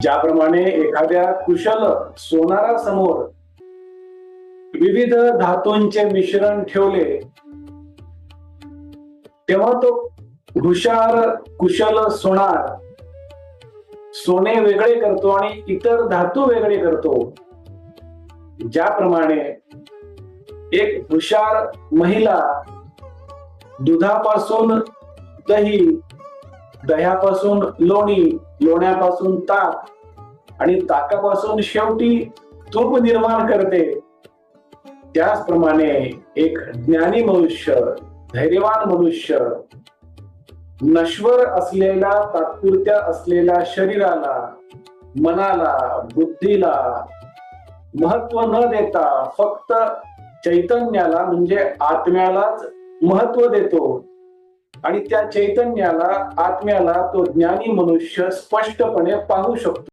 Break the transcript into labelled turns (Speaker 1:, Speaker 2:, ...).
Speaker 1: ज्याप्रमाणे एखाद्या कुशल सोनारासमोर विविध धातूंचे मिश्रण ठेवले तेव्हा तो हुशार कुशल सोनार सोने वेगळे करतो आणि इतर धातू वेगळे करतो, ज्याप्रमाणे एक हुशार महिला दुधापासून दही, दह्यापासून लोणी, लोण्यापासून ताक आणि ताकापासून शेवटी तूप निर्माण करते, त्याचप्रमाणे एक ज्ञानी मनुष्य, धैर्यवान मनुष्य नश्वर असलेल्या तात्पुरत्या असलेल्या शरीराला, मनाला, बुद्धीला महत्व न देता फक्त चैतन्याला म्हणजे आत्म्यालाच महत्व देतो आणि त्या चैतन्याला, आत्म्याला तो ज्ञानी मनुष्य स्पष्टपणे पाहू शकतो.